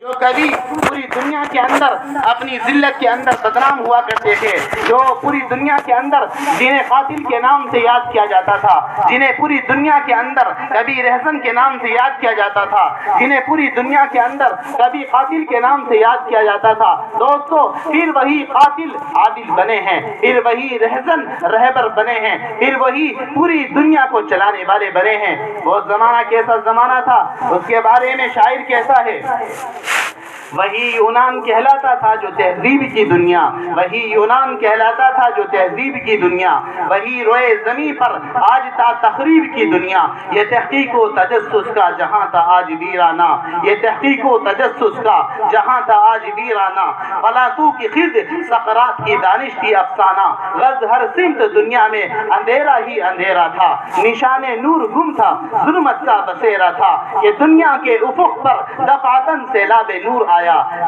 جو کبھی پوری دنیا کے اندر اپنی ذلت کے اندر بدنام ہوا کرتے تھے، جو پوری دنیا کے اندر جنہیں قاتل کے نام سے یاد کیا جاتا تھا، جنہیں پوری دنیا کے اندر کبھی رہزن کے نام سے یاد کیا جاتا تھا، جنہیں پوری دنیا کے اندر کبھی قاتل کے نام سے یاد کیا جاتا تھا، دوستو پھر وہی قاتل عادل بنے ہیں، پھر وہی رہزن رہبر بنے ہیں، پھر وہی پوری دنیا کو چلانے والے بنے ہیں۔ وہ زمانہ کیسا زمانہ تھا، اس کے بارے میں شاعر کیسا ہے؟ وہی یونان کہلاتا تھا جو تہذیب کی دنیا، وہی یونان کہلاتا تھا جو تہذیب کی دنیا، وہی روئے زمین پر آج تا تخریب کی دنیا۔ یہ تحقیق و تجسس کا جہاں تھا آج ویرانہ، یہ تحقیق و تجسس کا جہاں تھا آج ویرانہ۔ فلاطوں کی خرد سقراط کی دانش تھی افسانہ، غرض ہر سمت دنیا میں اندھیرا ہی اندھیرا تھا، نشان نور گم تھا، ظلمت کا بسیرا تھا۔ یہ دنیا کے افق پر دفعتاً سیلاب نور آیا،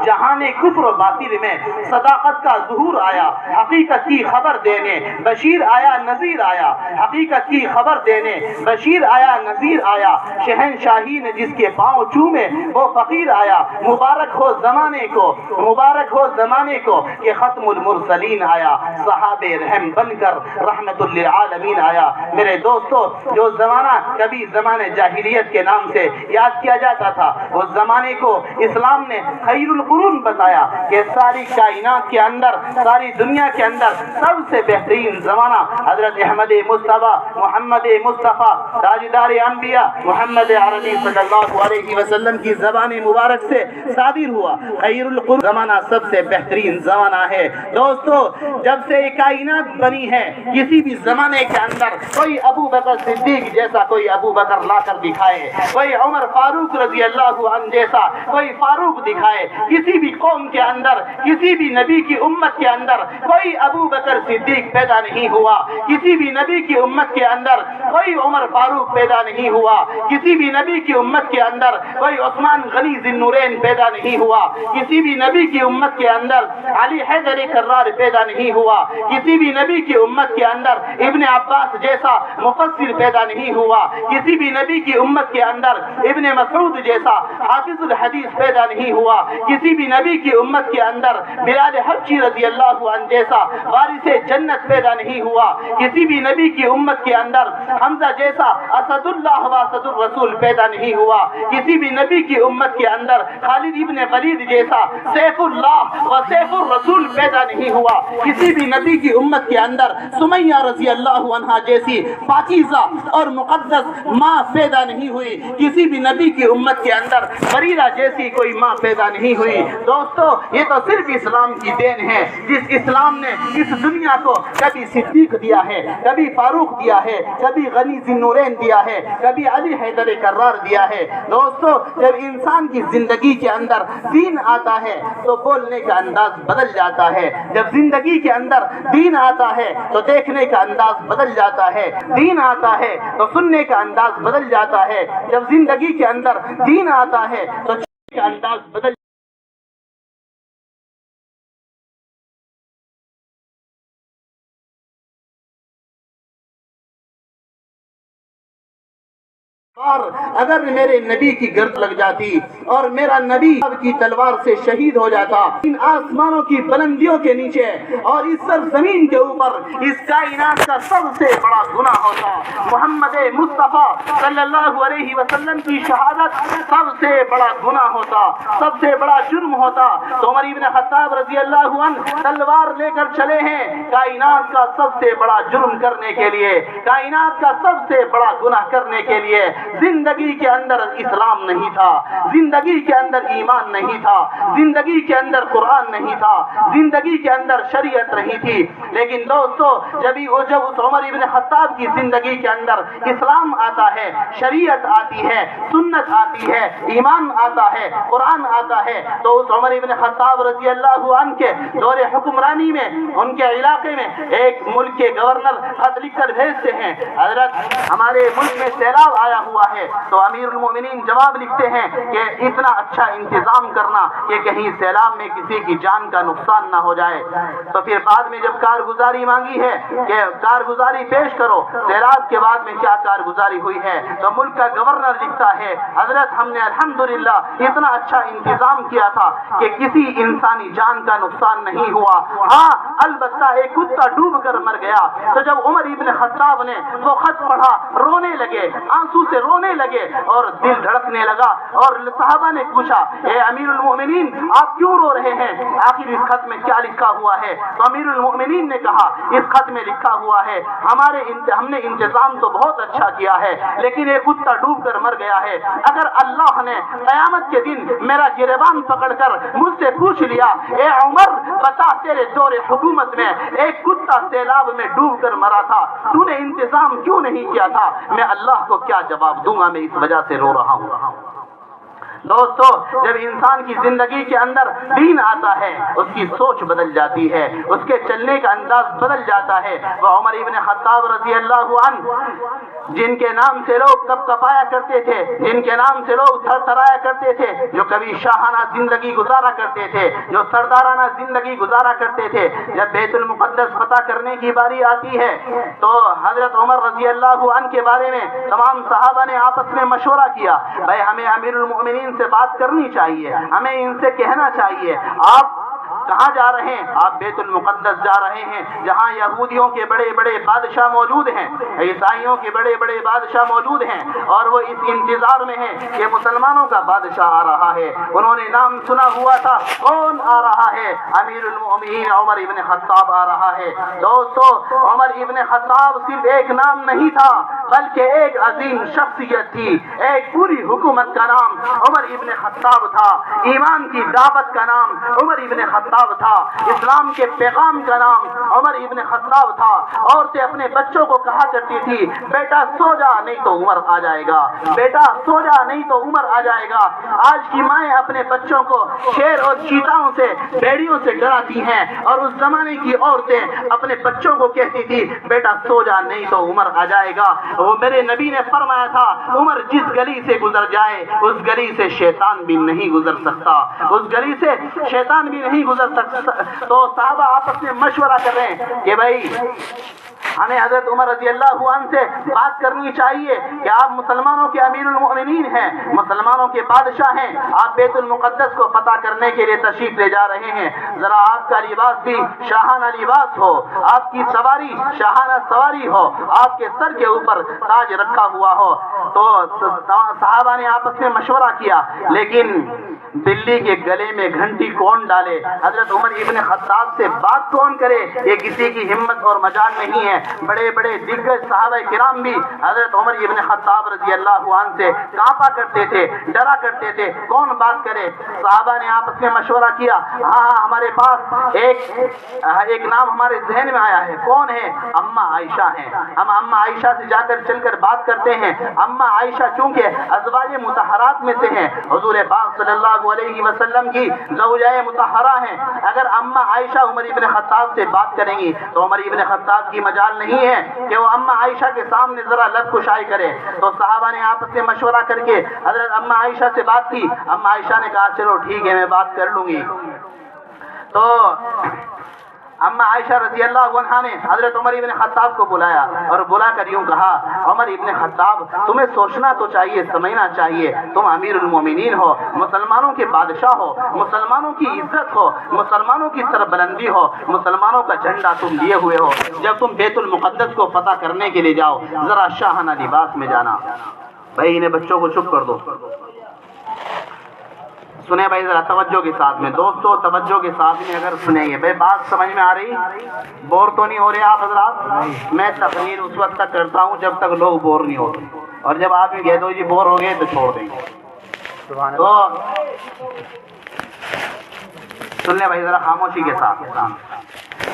جہان کفر و باطل میں صداقت کا ظہور آیا۔ حقیقت کی خبر دینے بشیر آیا نذیر آیا، حقیقت کی خبر دینے بشیر آیا نذیر آیا۔ شہنشاہی نے جس کے پاؤں چومے وہ فقیر آیا، مبارک ہو زمانے کو، مبارک ہو زمانے کو کہ ختم المرسلین آیا، صحاب رحم بن کر رحمت للعالمین آیا۔ میرے دوستو، جو زمانہ کبھی زمانے جاہلیت کے نام سے یاد کیا جاتا تھا، اس زمانے کو اسلام نے خیر القرون بتایا کہ ساری کائنات کے اندر، ساری دنیا کے اندر سب سے بہترین زمانہ حضرت احمد مصطفیٰ محمد مصطفیٰ تاجدار انبیاء محمد عربی صلی اللہ علیہ وسلم کی زبان مبارک سے صادر ہوا۔ خیر القرون زمانہ سب سے بہترین زمانہ ہے۔ دوستو، جب سے کائنات بنی ہے، کسی بھی زمانے کے اندر کوئی ابو بکر صدیق جیسا کوئی ابو بکر لا کر دکھائے، کوئی عمر فاروق رضی اللہ عنہ جیسا کوئی فاروق دکھائے، کسی بھی قوم کے اندر، کسی بھی نبی کی امت کے اندر کوئی ابو بکر صدیق پیدا نہیں ہوا، کسی بھی نبی کی امت کے اندر کوئی عمر فاروق پیدا نہیں ہوا، کسی بھی نبی کی امت کے اندر کوئی عثمان غنی ذی النورین پیدا نہیں ہوا، کسی بھی نبی کی امت کے اندر علی حیدر کرار پیدا نہیں ہوا، کسی بھی نبی کی امت کے اندر ابن عباس جیسا مفسر پیدا نہیں ہوا، کسی بھی نبی کی امت کے اندر ابن مسعود جیسا حافظ الحدیث پیدا نہیں ہوا، کسی بھی نبی کی امت کے اندر بلال حبشی رضی اللہ عنہ جیسا وارث جنت پیدا نہیں ہوا، کسی بھی نبی کی امت کے اندر حمزہ جیسا اسد اللہ و اسد الرسول پیدا نہیں ہوا، کسی بھی نبی کی امت کے اندر خالد ابن ولید جیسا سیف اللہ و سیف الرسول پیدا نہیں ہوا، کسی بھی نبی کی امت کے اندر سمیہ رضی اللہ عنہا جیسی پاکیزہ اور مقدس ماں پیدا نہیں ہوئی، کسی بھی نبی کی امت کے اندر بریرہ جیسی کوئی ماں پیدا نہیں ہوئی۔ دوستو، یہ تو صرف اسلام کی دین ہے، جس اسلام نے اس دنیا کو کبھی صدیق دیا ہے، کبھی فاروق دیا ہے، کبھی غنی ذی النورین دیا ہے، کبھی علی حیدر کرار دیا ہے۔ دوستو، جب انسان کی زندگی کے اندر دین آتا ہے تو بولنے کا انداز بدل جاتا ہے، جب زندگی کے اندر دین آتا ہے تو دیکھنے کا انداز بدل جاتا ہے، دین آتا ہے تو سننے کا انداز بدل جاتا ہے، جب زندگی کے اندر دین آتا ہے تو کا انداز بدل اور اگر میرے نبی کی گرد لگ جاتی اور میرا نبی کی تلوار سے شہید ہو جاتا، ان آسمانوں کی بلندیوں کے نیچے اور اس سرزمین کے اوپر اس کائنات کا سب سے بڑا گناہ ہوتا، محمد مصطفیٰ صلی اللہ علیہ وسلم کی شہادت سب سے بڑا گناہ ہوتا، سب سے بڑا جرم ہوتا۔ تو عمر ابن خطاب رضی اللہ عنہ تلوار لے کر چلے ہیں کائنات کا سب سے بڑا جرم کرنے کے لیے، کائنات کا سب سے بڑا گناہ کرنے کے لیے۔ زندگی کے اندر اسلام نہیں تھا، زندگی کے اندر ایمان نہیں تھا، زندگی کے اندر قرآن نہیں تھا، زندگی کے اندر شریعت نہیں تھی۔ لیکن دوستو، جب اس عمر ابن خطاب کی زندگی کے اندر اسلام آتا ہے، شریعت آتی ہے، سنت آتی ہے، ایمان آتا ہے، قرآن آتا ہے، تو اس عمر ابن خطاب رضی اللہ عنہ کے دور حکمرانی میں ان کے علاقے میں ایک ملک کے گورنر خط لکھ کر بھیجتے ہیں، حضرت ہمارے ملک میں سیلاب آیا ہوا ہوا ہے تو امیر المومنین جواب لکھتے ہیں کہ اتنا اچھا انتظام کرنا کہ کہیں سیلاب میں کسی کی جان کا نقصان نہ ہو جائے۔ تو پھر بعد میں جب کارگزاری مانگی ہے کہ کارگزاری پیش کرو، سیلاب کے بعد میں کیا کارگزاری ہوئی ہے، تو ملک کا گورنر لکھتا ہے حضرت ہم نے الحمدللہ اتنا اچھا انتظام کیا تھا کہ کسی انسانی جان کا نقصان نہیں ہوا، ہاں البتہ ایک کتا ڈوب کر مر گیا۔ تو جب عمر ابن خطاب نے وہ خط پڑھا، رونے لگے، آنسو سے رونے لگے اور دل دھڑکنے لگا، اور صحابہ نے پوچھا اے امیر المؤمنین آپ کیوں رو رہے ہیں، آخر اس خط میں کیا لکھا ہوا ہے؟ تو امیر المؤمنین نے کہا اس خط میں لکھا ہوا ہے ہم نے انتظام تو بہت اچھا کیا ہے لیکن ایک کتا ڈوب کر مر گیا ہے، اگر اللہ نے قیامت کے دن میرا گریبان پکڑ کر مجھ سے پوچھ لیا اے عمر بتا تیرے دور حکومت میں ایک کتا سیلاب میں ڈوب کر مرا تھا، تو نے انتظام کیوں نہیں کیا تھا، میں اللہ کو کیا جواب دوں گا، میں اس وجہ سے رو رہا ہوں۔ دوستو جب انسان کی زندگی کے اندر دین آتا ہے اس کی سوچ بدل جاتی ہے، اس کے چلنے کا انداز بدل جاتا ہے۔ وہ عمر ابن خطاب رضی اللہ عنہ جن کے نام سے لوگ کپ کپایا کرتے تھے، جن کے نام سے لوگ تھر تھرایا کرتے تھے، جو کبھی شاہانہ زندگی گزارا کرتے تھے، جو سردارانہ زندگی گزارا کرتے تھے، جب بیت المقدس فتح کرنے کی باری آتی ہے تو حضرت عمر رضی اللہ عنہ کے بارے میں تمام صحابہ نے آپس میں مشورہ کیا، بھائی ہمیں امیر المؤمنین سے بات کرنی چاہیے، ہمیں ان سے کہنا چاہیے آپ کہاں جا رہے ہیں؟ آپ بیت المقدس جا رہے ہیں جہاں یہودیوں کے بڑے بڑے بادشاہ موجود ہیں، عیسائیوں کے بڑے بڑے بادشاہ موجود ہیں، اور وہ اس انتظار میں ہیں کہ مسلمانوں کا بادشاہ آ رہا ہے، انہوں نے نام سنا ہوا تھا، کون آ رہا ہے؟ امیر المؤمنین عمر ابن خطاب آ رہا ہے۔ دوستو عمر ابن خطاب صرف ایک نام نہیں تھا بلکہ ایک عظیم شخصیت تھی، ایک پوری حکومت کا نام عمر ابن خطاب تھا، ایمان کی دعوت کا نام عمر ابن خطاب تھا، اسلام کے پیغام کا نام عمر ابن خطاب تھا۔ عورتیں اپنے بچوں کو کہا کرتی تھی بیٹا سو جا نہیں تو عمر آ جائے گا، بیٹا سو جا نہیں تو عمر آ جائے گا۔ آج کی مائیں اپنے بچوں کو شیر اور چیتاؤں سے بھیڑیوں سے ڈراتی ہیں، اور اس زمانے کی عورتیں اپنے بچوں کو کہتی تھی بیٹا سو جا نہیں تو عمر آ جائے گا۔ وہ میرے نبی نے فرمایا تھا عمر جس گلی سے گزر جائے اس گلی سے شیطان بھی نہیں گزر سکتا، اس گلی سے شیطان بھی نہیں گزر سکتا۔ تو صحابہ آپس میں مشورہ کر رہے ہیں کہ بھائی ہمیں حضرت عمر رضی اللہ عنہ سے بات کرنی چاہیے کہ آپ مسلمانوں کے امیر المؤمنین ہیں، مسلمانوں کے بادشاہ ہیں، آپ بیت المقدس کو فتح کرنے کے لیے تشریف لے جا رہے ہیں، ذرا آپ کا لباس بھی شاہانہ لباس ہو، آپ کی سواری شاہانہ سواری ہو، آپ کے سر کے اوپر تاج رکھا ہوا ہو۔ تو صحابہ نے آپس میں مشورہ کیا، لیکن بلی کے گلے میں گھنٹی کون ڈالے، حضرت عمر ابن خطاب سے بات کون کرے، یہ کسی کی ہمت اور مجال نہیں ہے۔ بڑے بڑے دیگر صحابہ کرام بھی حضرت عمر ابن خطاب رضی اللہ عنہ سے کانپا کرتے تھے، ڈرا کرتے تھے، کون بات کرے۔ صحابہ نے آپس میں مشورہ کیا، ہاں ہمارے پاس ایک نام ہمارے ذہن میں آیا ہے، کون ہے؟ اماں عائشہ ہیں، ہم اماں عائشہ سے جا کر چل کر بات کرتے ہیں۔ اماں عائشہ چونکہ ازواج مطہرات میں سے ہیں، حضور پاک صلی اللہ علیہ وسلم کی زوجہ مطہرہ ہیں، اگر اماں عائشہ عمر ابن خطاب سے بات کریں گی تو عمر ابن خطاب کی مجال نہیں ہے کہ وہ اماں عائشہ کے سامنے ذرا لب کشائی کرے۔ تو صحابہ نے آپس میں مشورہ کر کے حضرت اماں عائشہ سے بات کی، اماں عائشہ نے کہا چلو ٹھیک ہے میں بات کر لوں گی۔ تو اماں عائشہ رضی اللہ عنہا نے حضرت عمر ابن خطاب کو بلایا اور بلا کر یوں کہا عمر ابن خطاب تمہیں سوچنا تو چاہیے، سمجھنا چاہیے، تم امیر المومنین ہو، مسلمانوں کے بادشاہ ہو، مسلمانوں کی عزت ہو، مسلمانوں کی سربلندی ہو، مسلمانوں کا جھنڈا تم لیے ہوئے ہو، جب تم بیت المقدس کو فتح کرنے کے لیے جاؤ ذرا شاہانہ لباس میں جانا۔ بھائی انہیں بچوں کو چپ کر دو، سنیں بھائی ذرا توجہ کے ساتھ میں، دوستو توجہ کے ساتھ میں اگر سنیں گے بھائی بات سمجھ میں آ رہی، بور تو نہیں ہو رہے آپ حضرات؟ میں تقریر اس وقت تک کرتا ہوں جب تک لوگ بور نہیں ہوتے، اور جب آپ بھی کہہ دو جی بور ہو گئے تو چھوڑ دیں گے۔ تو سن لیں بھائی ذرا خاموشی کے ساتھ۔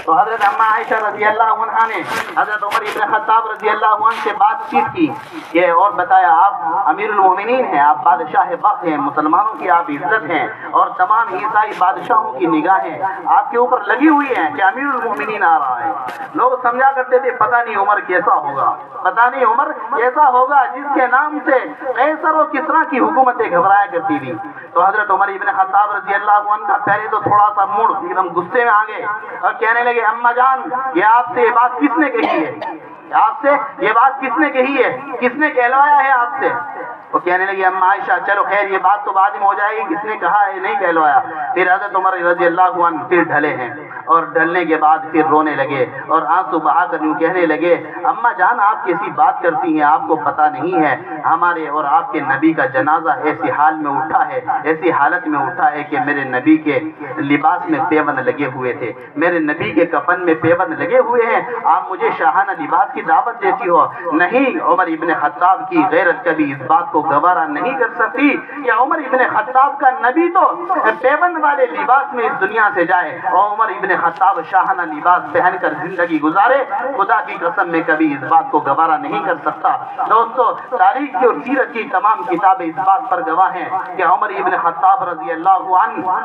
تو حضرت اما عائشہ رضی اللہ عنہ نے حضرت عمر ابن خطاب رضی اللہ عنہ سے بات چیت کی کہ اور بتایا آپ امیر المومنین ہیں، آپ بادشاہ وقت ہیں، مسلمانوں کی آپ عزت ہیں اور تمام عیسائی بادشاہوں کی نگاہیں آپ کے اوپر لگی ہوئی ہیں کہ امیر المومنین آ رہا ہے۔ لوگ سمجھا کرتے تھے پتہ نہیں عمر کیسا ہوگا، پتہ نہیں عمر کیسا ہوگا، جس کے نام سے قیصر و کسریٰ کی حکومتیں گھبرایا کرتی تھی۔ تو حضرت عمر ابن خطاب رضی اللہ عنہ کا پہلے تو تھوڑا سا موڈ ایک دم غصے میں آ گئے اور کہنے لگے اما جان یہ آپ سے یہ بات کس نے کہی ہے، آپ سے یہ بات کس نے کہی ہے، کس نے کہلوایا ہے آپ سے؟ وہ کہنے لگی اما عائشہ چلو خیر یہ بات تو بعد میں ہو جائے گی، کس نے کہا ہے نہیں کہلوایا۔ پھر حضرت عمر رضی اللہ عنہ پھر ڈھلے ہیں اور ڈھلنے کے بعد پھر رونے لگے اور آنسو بہا کر یوں کہنے لگے اما جان آپ کیسی بات کرتی ہیں، آپ کو پتہ نہیں ہے ہمارے اور آپ کے نبی کا جنازہ ایسی حال میں اٹھا ہے، ایسی حالت میں اٹھا ہے کہ میرے نبی کے لباس میں پیوند لگے ہوئے تھے، میرے نبی کے کفن میں پیوند لگے ہوئے ہیں، آپ مجھے شاہانہ لباس کی دعوت دیتی ہو؟ نہیں، عمر ابن خطاب کی غیرت کبھی اس بات کو گوارا نہیں کر سکتی کہ عمر ابن خطاب کا نبی تو پیوند والے لباس میں اس دنیا سے جائے اور عمر ابن خطاب شاہانہ لباس پہن کر زندگی گزارے، خدا کی قسم میں کبھی اس بات کو گوارا نہیں کر سکتا۔ دوستو تاریخ کی اور سیرت کی تمام کتابیں اس بات پر گواہ ہیں کہ عمر ابن خطاب رضی اللہ عنہ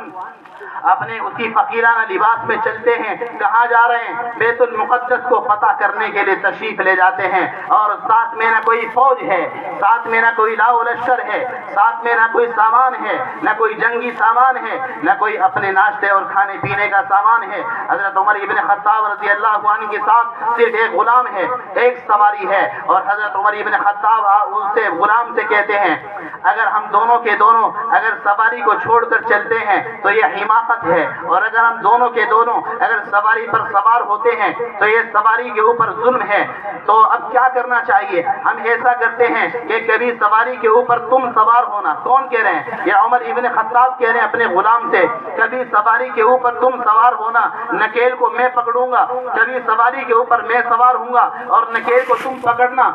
اپنے اسی فقیرانہ لباس میں چلتے ہیں، کہاں جا رہے ہیں؟ بیت المقدس کو فتح کرنے کے لیے تشریف لے جاتے ہیں اور ساتھ میں نہ کوئی فوج ہے، ساتھ میں نہ کوئی لاؤ لشکر ہے، ساتھ میں نہ کوئی سامان ہے، نہ کوئی جنگی سامان ہے، نہ کوئی اپنے ناشتے اور کھانے پینے کا سامان ہے۔ حضرت عمر ابن خطاب رضی اللہ عنہ کے ساتھ صرف ایک غلام ہے، ایک سواری ہے اور حضرت عمر ابن خطاب اس سے غلام سے کہتے ہیں اگر ہم دونوں کے دونوں اگر سواری کو چھوڑ کر چلتے ہیں تو یہ حماقت ہے، اور اگر ہم دونوں کے دونوں اگر سواری پر سوار ہوتے ہیں تو یہ سواری کے اوپر ظلم ہے۔ تو اب کیا کرنا چاہیے؟ ہم ایسا کرتے ہیں کہ کبھی سواری کے اوپر تم سوار ہونا۔ کون کہہ رہے ہیں؟ یہ عمر ابن خطاب کہہ رہے ہیں اپنے غلام سے، کبھی سواری کے اوپر تم سوار ہونا، نکیل کو میں پکڑوں گا، کبھی سواری کے اوپر میں سوار ہوں گا اور نکیل کو تم پکڑنا۔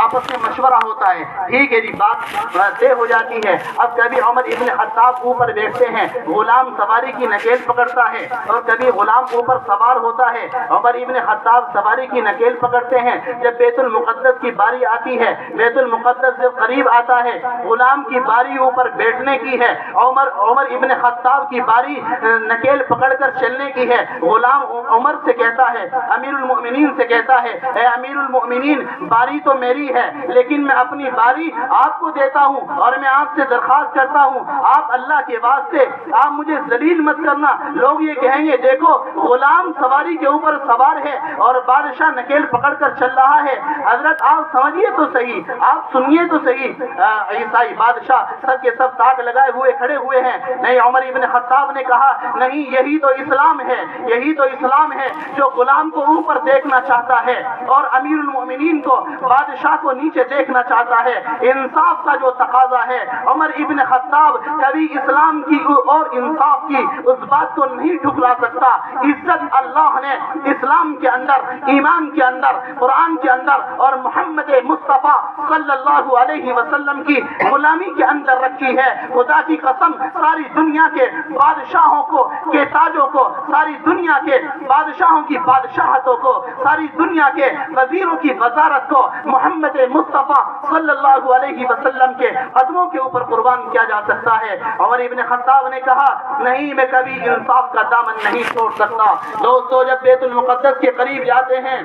آپس میں مشورہ ہوتا ہے، ٹھیک ہے جی، بات طے ہو جاتی ہے۔ اب کبھی عمر ابن خطاب اوپر بیٹھتے ہیں، غلام سواری کی نکیل پکڑتا ہے اور کبھی غلام اوپر سوار ہوتا ہے، عمر ابن خطاب سواری کی نکیل پکڑتے ہیں۔ جب بیت المقدس کی باری آتی ہے، بیت المقدس جب قریب آتا ہے، غلام کی باری اوپر بیٹھنے کی ہے، عمر ابن خطاب کی باری نکیل پکڑ کر چلنے کی ہے۔ غلام عمر سے کہتا ہے، امیر المؤمنین سے کہتا ہے، اے امیر المؤمنین باری تو میری ہے لیکن میں اپنی باری آپ کو دیتا ہوں اور میں آپ سے درخواست کرتا ہوں آپ اللہ کے واسطے آپ مجھے ذلیل مت کرنا۔ لوگ یہ کہیں گے دیکھو غلام سواری کے اوپر سوار ہے اور بادشاہ نکیل پکڑ کر چل رہا ہے۔ حضرت آپ سمجھیے تو صحیح، آپ سنیے تو صحیح، عیسائی بادشاہ سب کے سب تاک لگائے ہوئے کھڑے ہوئے ہیں۔ نہیں، عمر ابن خطاب نے کہا نہیں، یہی تو اسلام ہے، یہی تو اسلام ہے جو غلام کو اوپر دیکھنا چاہتا ہے اور امیر المؤمنین کو بادشاہ کو نیچے دیکھنا چاہتا ہے۔ انصاف کا جو تقاضا ہے، عمر ابن خطاب کبھی اسلام کی اور انصاف کی اس بات کو نہیں ٹھکرا سکتا۔ عزت اللہ نے اسلام کے اندر، ایمان کے اندر، قرآن کے اندر اور محمد مصطفیٰ صلی اللہ علیہ وسلم کی غلامی کے اندر رکھی ہے۔ خدا کی قسم ساری دنیا کے بادشاہوں کو کے تاجوں کو، ساری دنیا کے بادشاہوں کی بادشاہتوں کو، ساری دنیا کے وزیروں کی وزارت کو محمد مصطفیٰ صلی اللہ علیہ وسلم کے قدموں کے اوپر قربان کیا جا سکتا ہے۔ عمر ابن خطاب نے کہا نہیں، میں کبھی انصاف کا دامن نہیں چھوڑ سکتا۔ دوستو جب بیت المقدس کے قریب جاتے ہیں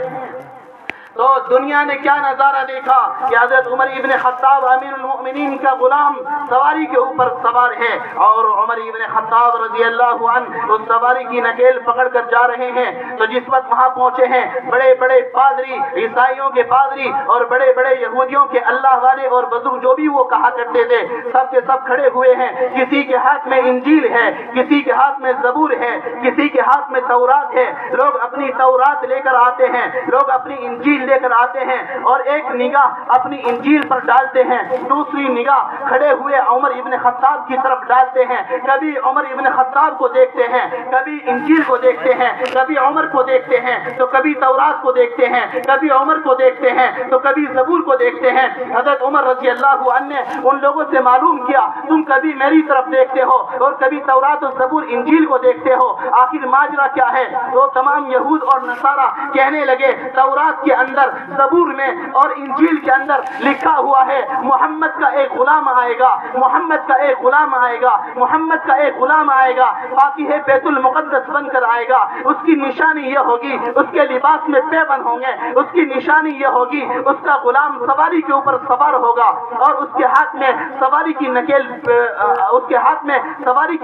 تو دنیا نے کیا نظارہ دیکھا کہ حضرت عمر ابن خطاب امیر المؤمنین کا غلام سواری کے اوپر سوار ہے اور عمر ابن خطاب رضی اللہ عنہ اس سواری کی نکیل پکڑ کر جا رہے ہیں۔ تو جس وقت وہاں پہنچے ہیں، بڑے بڑے پادری، عیسائیوں کے پادری اور بڑے بڑے یہودیوں کے اللہ والے اور بزرگ جو بھی وہ کہا کرتے تھے، سب کے سب کھڑے ہوئے ہیں۔ کسی کے ہاتھ میں انجیل ہے، کسی کے ہاتھ میں زبور ہے، کسی کے ہاتھ میں تورات ہے۔ لوگ اپنی تورات لے کر آتے ہیں، لوگ اپنی انجیل انجیل لے کر آتے ہیں اور ایک نگاہ اپنی انجیل پر ڈالتے ہیں، دوسری نگاہ کھڑے ہوئے عمر ابن خطاب کی طرف ڈالتے ہیں، کبھی عمر ابن خطاب کو دیکھتے ہیں، کبھی انجیل کو دیکھتے ہیں، کبھی عمر کو دیکھتے ہیں تو کبھی تورات کو دیکھتے ہیں، کبھی عمر کو دیکھتے ہیں تو کبھی زبور کو دیکھتے ہیں۔ حضرت عمر رضی اللہ عنہ نے ان لوگوں سے معلوم کیا تم کبھی میری طرف دیکھتے ہو اور کبھی تورات و زبور انجیل کو دیکھتے ہو، آخر ماجرا کیا ہے؟ تو تمام یہود اور نصارہ کہنے لگے تورات کے اندر، زبور میں اور انجیل کے اندر لکھا ہوا ہے محمد کا ایک غلام آئے گا، محمد کا ایک غلام آئے گا، محمد کا ایک غلام آئے گا، فاتح بیت المقدس بن کر آئے گا، اس کی نشانی یہ ہوگی اس کے لباس میں پیبند ہوں گے، اس کی نشانی یہ ہوگی اس کا غلام سواری کے اوپر سوار ہوگا اور اس کے ہاتھ میں سواری کی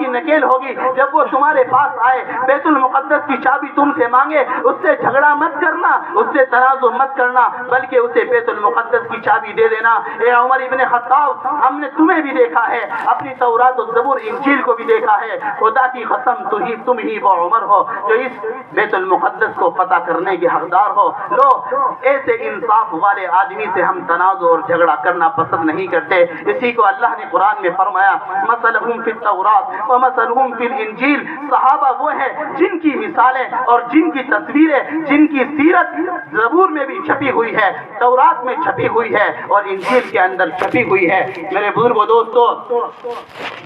نکیل ہوگی۔ جب وہ تمہارے پاس آئے بیت المقدس کی چابی تم سے مانگے، اس سے جھگڑا مت کرنا، اس سے تنازع مت کرنا، بلکہ اسے بیت المقدس کی چابی دے دینا۔ اے عمر ابن خطاب، ہم نے تمہیں بھی دیکھا ہے، اپنی تورات و زبور انجیل کو بھی دیکھا ہے، خدا کی قسم تم ہی وہ عمر ہو جو اس بیت المقدس کو فتح کرنے کے حقدار ہو۔ لو، ایسے انصاف والے آدمی سے ہم تنازع اور جھگڑا کرنا پسند نہیں کرتے۔ اسی کو اللہ نے قرآن میں فرمایا مثلہم فی التوراۃ ومثلہم فی الانجیل، صحابہ وہ ہیں جن کی مثالیں اور جن کی تصویریں، جن کی سیرت زبور میں بھی چھپی ہوئی ہے، تورات میں چھپی ہوئی ہے اور انجیل کے اندر چھپی ہوئی ہے۔ میرے بزرگوں، دوستو،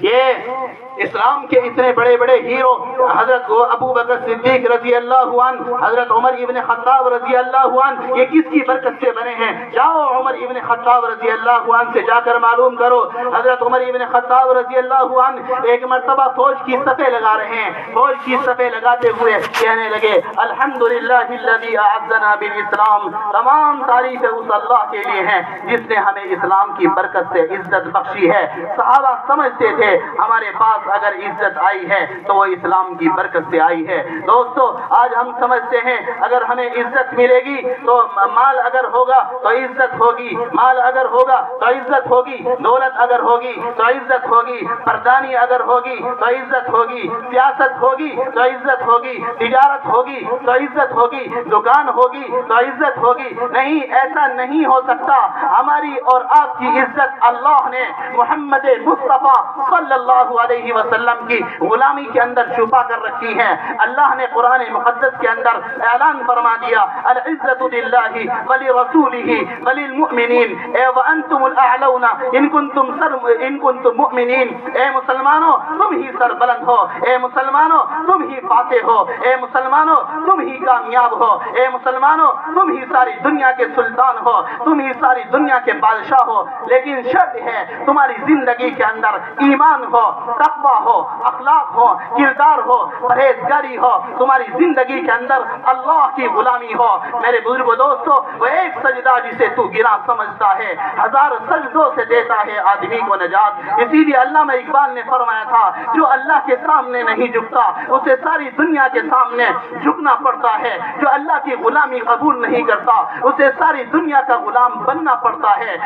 یہ اسلام کے اتنے بڑے بڑے ہیرو حضرت ابو بکر صدیق رضی اللہ عنہ، حضرت عمر ابن خطاب رضی اللہ عنہ، یہ کس کی برکت سے بنے ہیں؟ جاؤ عمر ابن خطاب رضی اللہ عنہ سے جا کر معلوم کرو۔ حضرت عمر ابن خطاب رضی اللہ عنہ ایک مرتبہ فوج کی صفیں لگا رہے ہیں، فوج کی صفیں لگاتے ہوئے کہنے لگے الحمدللہ الذی اعزنا بالاسلام، تمام تعریفیں اس اللہ کے لیے ہیں جس نے ہمیں اسلام کی برکت سے عزت بخشی ہے۔ صحابہ سمجھتے تھے ہمارے پاس اگر عزت آئی ہے تو وہ اسلام کی برکت سے آئی ہے۔ دوستو، آج ہم سمجھتے ہیں اگر ہمیں عزت ملے گی تو مال اگر ہوگا تو عزت ہوگی، مال اگر ہوگا تو عزت ہوگی، دولت اگر ہوگی تو عزت ہوگی، پردانی اگر ہوگی تو عزت ہوگی، سیاست ہوگی تو عزت ہوگی، تجارت ہوگی تو عزت ہوگی، دکان ہوگی تو عزت ہوگی۔ نہیں، ایسا نہیں ہو سکتا۔ ہماری اور آپ کی عزت اللہ نے محمد مصطفیٰ صلی اللہ علیہ وسلم کی غلامی کے اندر چھپا کر رکھی ہے۔ اللہ نے قرآن مقدس کے اندر اعلان فرما دیا العزت للہ ولرسولہ وللمؤمنین وانتم الاعلون ان کنتم مؤمنین۔ اے مسلمانوں، تم ہی سربلند ہو، اے مسلمانوں تم ہی فاتح ہو، اے مسلمانوں تم ہی کامیاب ہو، اے مسلمانوں تم ہی ساری دنیا کے سلطان ہو، تم ہی ساری دنیا کے بادشاہ ہو۔ لیکن شرط ہے تمہاری زندگی کے اندر ایمان ہو، تقوی ہو، اخلاق ہو، کردار ہو، پرہیزگاری ہو، تمہاری زندگی کے اندر اللہ کی غلامی ہو۔ میرے بزرگوں، دوستو، وہ ایک سجدہ جسے تو گرا سمجھتا ہے 1000 سجدوں سے دیتا ہے آدمی کو نجات۔ اسی لیے علامہ اقبال نے فرمایا تھا جو اللہ کے سامنے نہیں جھکتا اسے ساری دنیا کے سامنے جھکنا پڑتا ہے، جو اللہ کی غلامی قبول نہیں کرتا اسے ساری دنیا کا غلام بننا پڑتا ہے،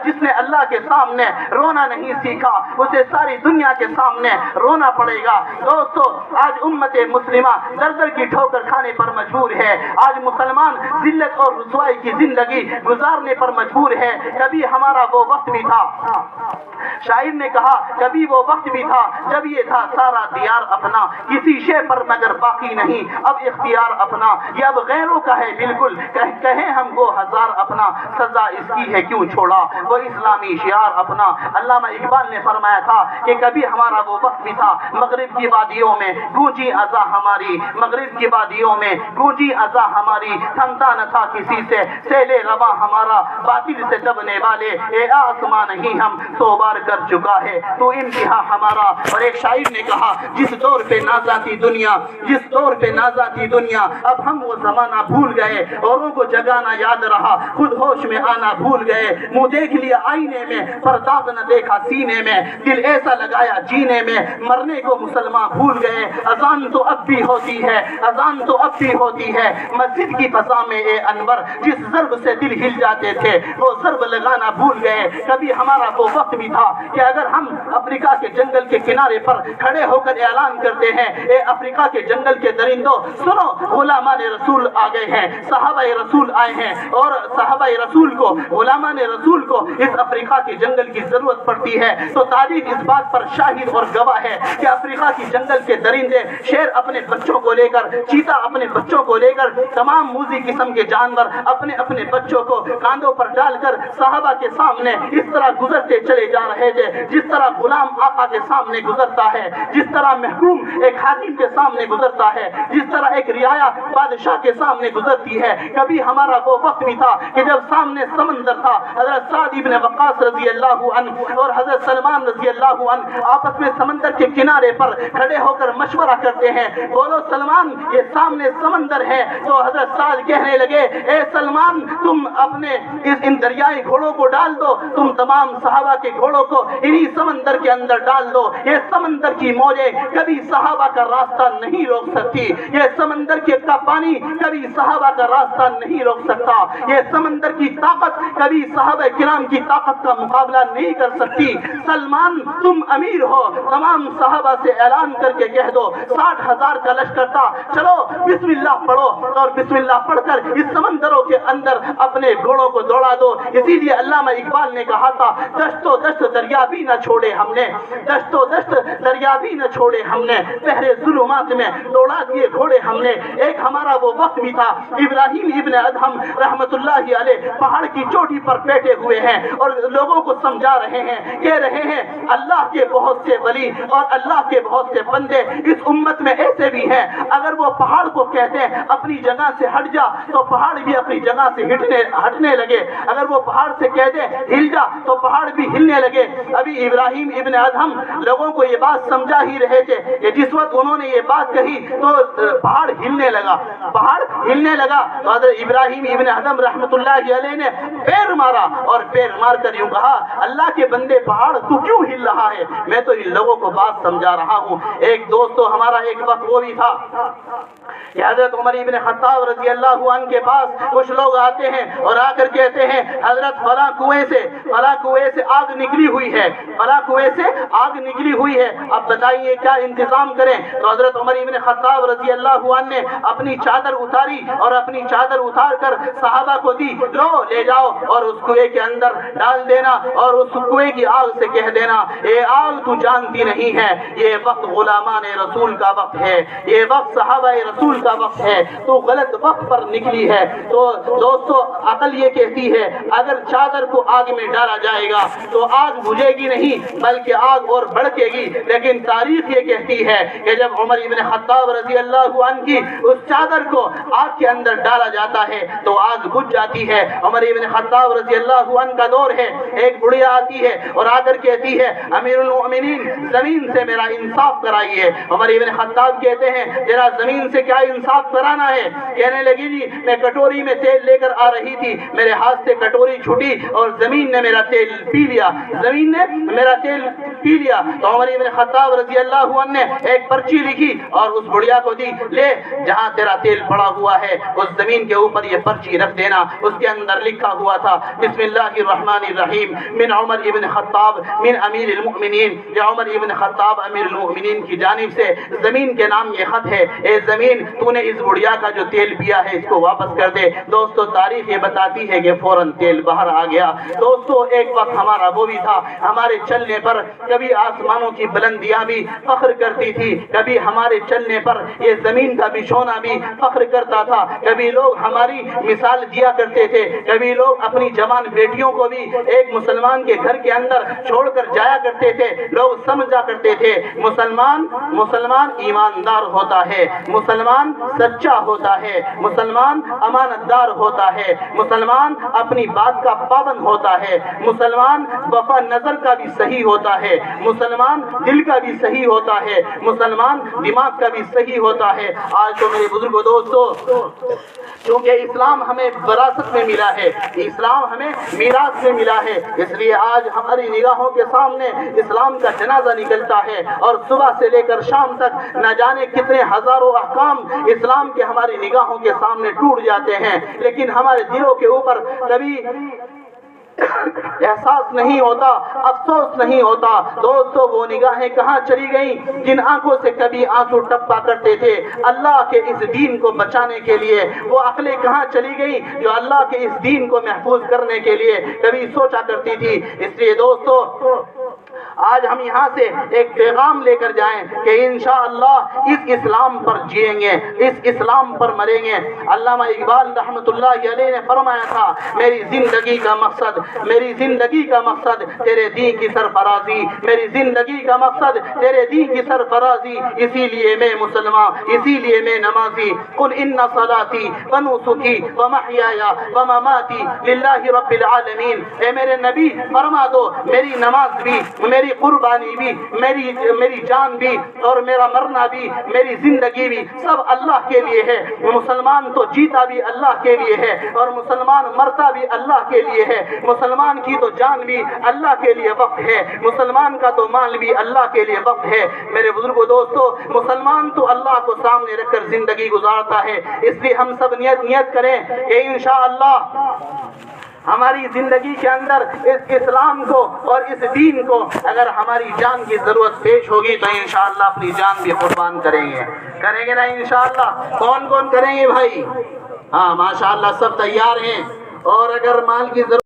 جس نے اللہ کے سامنے رونا نہیں سیکھا اسے ساری دنیا کے سامنے رونا پڑے گا۔ دوستو، آج امت مسلمہ در در کی ٹھوکر کھانے پر مجبور ہے، آج مسلمان ذلت اور رسوائی کی زندگی گزارنے پر مجبور ہے۔ کبھی ہمارا وہ وقت بھی تھا، شاعر نے کہا کبھی وہ وقت بھی تھا جب یہ تھا سارا دیار اپنا، کسی شے پر مگر باقی نہیں اب اختیار اپنا، یہ اب غیروں کا ہے بالکل، کہیں ہم کو 1000 اپنا، سزا اس کی ہے کیوں چھوڑا وہ اسلامی شعار اپنا۔ علامہ اقبال نے فرمایا تھا کہ کبھی ہمارا وہ وقت بھی تھا مغرب کی وادیوں میں گونجی اذا ہماری، مغرب کی وادیوں میں گونجی اذا ہماری، تھمتا نہ تھا کسی سے سیل رواں ہمارا، باطل سے دبنے والے اے آسمان نہیں ہم سو بار کر چکا ہے تو انتہا ہمارا۔ اور ایک شاعر نے کہا جس دور پہ نازاتی دنیا، جس دور پہ نازاتی دنیا، اب ہم وہ زمانہ بھول گئے، اوروں کو جگانا یاد رہا خود ہوش میں آنا بھول گئے، منہ دیکھ لیا آئینے میں پرداز نہ دیکھا سینے میں، دل ایسا لگایا جینے میں مرنے کو مسلمان بھول گئے۔ اذان تو اب بھی ہوتی ہے، اذان تو اب بھی ہوتی ہے مسجد کی فضا میں اے انور، جس ضرب سے دل ہل جاتے تھے وہ ضرب لگانا بھول گئے۔ کبھی ہمارا وہ وقت بھی تھا کہ اگر ہم افریقہ کے جنگل کے کنارے پر کھڑے ہو کر اعلان کرتے ہیں اے افریقہ کے جنگل کے درندوں سنو غلامان رسول آ گئے ہیں، صحابہ رسول آئے ہیں اور صحابہ رسول کو, علماء رسول کو اس افریقہ کے جنگل کی ضرورت پڑتی ہے. تو تاریخ اس بات پر شاہد اور گواہ ہے کہ افریقہ کی جنگل کے درندے, شیر اپنے بچوں کو لے کر, چیتا اپنے بچوں کو لے کر, تمام موذی قسم کے جانور اپنے اپنے بچوں کو کاندھوں پر ڈال کر صحابہ کے سامنے اس طرح گزرتے چلے جا رہے تھے جس طرح غلام آقا کے سامنے گزرتا ہے, جس طرح محکوم ایک حاکم کے سامنے گزرتا ہے, جس طرح ایک رعایا بادشاہ کے سامنے گزرتی ہے. کبھی ہمارا وہ وقت بھی تھا کہ جب سامنے سمندر تھا, حضرت سعد ابن وقاص رضی اللہ عنہ اور حضرت سلمان رضی اللہ عنہ آپس میں سمندر کے کنارے پر کھڑے ہو کر مشورہ کرتے ہیں, بولو سلمان یہ سامنے سمندر ہے. تو حضرت سعد کہنے لگے, اے سلمان تم اپنے ان دریائی گھوڑوں کو ڈال دو, تم تمام صحابہ کے گھوڑوں کو انہی سمندر کے اندر ڈال دو. یہ سمندر کی موجیں کبھی صحابہ کا راستہ نہیں روک سکتی, یہ سمندر کا پانی کبھی صحابہ کا راستہ نہیں روک سکتا, یہ سمندر کی طاقت کبھی صحابہ کرام کی طاقت کا مقابلہ نہیں کر سکتی. سلمان تم امیر ہو, تمام صحابہ سے اعلان کر کے کہہ دو 60,000 کا لشکر تھا, چلو بسم اللہ پڑھو اور بسم اللہ پڑھ کر اس سمندروں کے اندر اپنے گھوڑوں کو دوڑا دو. اسی لیے علامہ اقبال نے کہا تھا, دشت و دشت دریا بھی نہ چھوڑے ہم نے, دشت و دشت دریا بھی نہ چھوڑے ہم نے, پہرے ظلمات میں دوڑا دیے گھوڑے ہم نے. ایک ہمارا وہ وقت بھی تھا, ابراہیم ابن ادہم رحمت اللہ علیہ پہاڑ کی چوٹی پر بیٹھے ہوئے ہیں اور لوگوں کو سمجھا رہے ہیں, کہہ رہے ہیں اللہ کے بہت سے ولی اور اللہ کے بہت سے بندے اس امت میں ایسے بھی ہیں, اگر وہ پہاڑ کو کہتے ہیں اپنی جگہ سے ہٹ جا تو پہاڑ بھی اپنی جگہ سے ہٹنے لگے, اگر وہ پہاڑ سے کہتے ہل جا تو پہاڑ بھی ہلنے لگے. ابھی ابراہیم ابن ادہم لوگوں کو یہ بات سمجھا ہی رہے تھے کہ جس وقت انہوں نے یہ بات کہی تو پہاڑ ہلنے لگا, پہاڑ ہلنے لگا. تو حضرت ابراہیم ابن ادہم رحمت اللہ علیہ نے پیر مارا اور پیر مار کر یوں کہا, اللہ کے بندے پہاڑ تو کیوں ہل رہا ہے, میں تو ان لوگوں کو بات سمجھا رہا ہوں. ایک دوستو ہمارا ایک وقت وہ بھی تھا کہ حضرت عمر ابن خطاب رضی اللہ عنہ کے پاس کچھ لوگ آتے ہیں اور آ کر کہتے ہیں حضرت فلاں کنویں سے آگ نکلی ہوئی ہے, فلاں کنویں سے آگ نکلی ہوئی ہے, اب بتائیے کیا انتظام کریں. تو حضرت عمر ابن خطاب رضی اللہ عنہ نے اپنی چادر اتاری اور اپنی چادر اتار کر صحابہ کو دی, لو لے جاؤ اور اس کنویں کے اندر ڈال دینا اور اس کنویں کی آگ سے کہہ دینا, اے آگ تو جانتی نہیں ہے یہ وقت غلامان رسول کا وقت ہے, یہ وقت صحابہ رسول کا وقت ہے, تو غلط وقت پر نکلی ہے. تو دوستو عقل یہ کہتی ہے اگر چادر کو آگ میں ڈالا جائے گا تو آگ بجھے گی نہیں بلکہ آگ اور بھڑکے گی, لیکن تاریخ یہ کہتی ہے کہ جب عمر ابن خطاب رضی اللہ عنہ کی اس چادر کو آگ کے اندر ڈالا جاتا ہے تو آگ بجھ جاتی ہے. عمر ابن خطاب رضی اللہ عنہ کا دور ہے, ایک بڑھیا آتی ہے اور آ کر کہتی ہے امیر المؤمنین زمین سے میرا انصاف کرائیے. عمر ابن خطاب کہتے ہیں ذرا زمین سے کیا انصاف کرانا ہے. کہنے لگی جی میں کٹوری میں تیل لے کر آ رہی تھی, میرے ہاتھ سے کٹوری چھوٹی اور زمین نے میرا تیل پی لیا, زمین نے میرا تیل پی لیا. تو عمر ابن خطاب رضی اللہ عنہ نے ایک پرچی لکھی اور اس بڑھیا کو دی, لے جہاں تیرا تیل پڑا ہوا ہے اس زمین کے اوپر یہ پرچی رکھ دینا. اس کے اندر لکھا ہوا تھا بسم اللہ الرحمن الرحیم من عمر ابن خطاب من امیر المؤمنین, یا عمر ابن خطاب امیر المؤمنین کی جانب سے زمین کے نام یہ خط ہے, اے زمین تو نے اس بڑھیا کا جو تیل پیا ہے اس کو واپس کر دے. دوستو تاریخ یہ بتاتی ہے کہ فوراً تیل باہر آ گیا. دوستو ایک وقت ہمارا وہ بھی تھا, ہمارے چلنے پر کبھی آسمانوں کی بلندیاں بھی فخر کرتی تھی, کبھی ہمارے چلنے پر یہ زمین کا بچھونا بھی فخر کرتا تھا, کبھی لوگ ہماری مثال دیا کرتے تھے, کبھی لوگ اپنی جوان بیٹیوں کو بھی ایک مسلمان کے گھر کے اندر چھوڑ کر جایا کرتے تھے. لوگ سمجھا کرتے تھے مسلمان ایماندار ہوتا ہے, مسلمان سچا ہوتا ہے, مسلمان امانت دار ہوتا ہے, مسلمان اپنی بات کا پابند ہوتا ہے, مسلمان وفا نظر کا بھی صحیح ہوتا ہے, مسلمان دل کا بھی صحیح ہوتا ہے, مسلمان دماغ کا بھی صحیح ہوتا ہے. آج تو میرے بزرگوں دوستو کیونکہ اسلام ہمیں وراثت میں ملا ہے, اسلام ہمیں میراث میں ملا ہے, اس لیے آج ہماری نگاہوں کے سامنے اسلام کا جنازہ نکلتا ہے اور صبح سے لے کر شام تک نہ جانے کتنے ہزاروں احکام اسلام کے ہماری نگاہوں کے سامنے ٹوٹ جاتے ہیں, لیکن ہمارے دلوں کے اوپر کبھی احساس نہیں ہوتا، افسوس نہیں ہوتا۔ دوستو وہ نگاہیں کہاں چلی گئیں جن آنکھوں سے کبھی آنسو ٹپا کرتے تھے اللہ کے اس دین کو بچانے کے لیے؟ وہ عقلیں کہاں چلی گئیں جو اللہ کے اس دین کو محفوظ کرنے کے لیے کبھی سوچا کرتی تھی؟ اس لیے دوستو آج ہم یہاں سے ایک پیغام لے کر جائیں کہ انشاءاللہ اس اسلام پر جئیں گے، اس اسلام پر مریں گے۔ علامہ اقبال رحمۃ اللہ علیہ نے فرمایا تھا، میری زندگی کا مقصد تیرے دین کی سرفرازی، میری زندگی کا مقصد تیرے دین کی سرفرازی، اسی لیے میں مسلمان، اسی لیے میں نمازی۔ قل ان صلاتی ونسکی ومحیای ومماتی للہ رب العالمین۔ اے میرے نبی فرما دو میری نماز بھی، میری قربانی بھی، میری جان بھی، اور میرا مرنا بھی، میری زندگی بھی سب اللہ کے لیے ہے۔ مسلمان تو جیتا بھی اللہ کے لیے ہے اور مسلمان مرتا بھی اللہ کے لیے ہے۔ مسلمان کی تو جان بھی اللہ کے لیے وقف ہے، مسلمان کا تو مال بھی اللہ کے لیے وقف ہے۔ میرے بزرگوں دوستو، مسلمان تو اللہ کو سامنے رکھ کر زندگی گزارتا ہے۔ اس لیے ہم سب نیت کریں کہ انشاءاللہ ہماری زندگی کے اندر اس اسلام کو اور اس دین کو اگر ہماری جان کی ضرورت پیش ہوگی تو انشاءاللہ اپنی جان بھی قربان کریں گے نا انشاءاللہ؟ کون کریں گے بھائی؟ ہاں ماشاءاللہ سب تیار ہیں، اور اگر مال کی ضرورت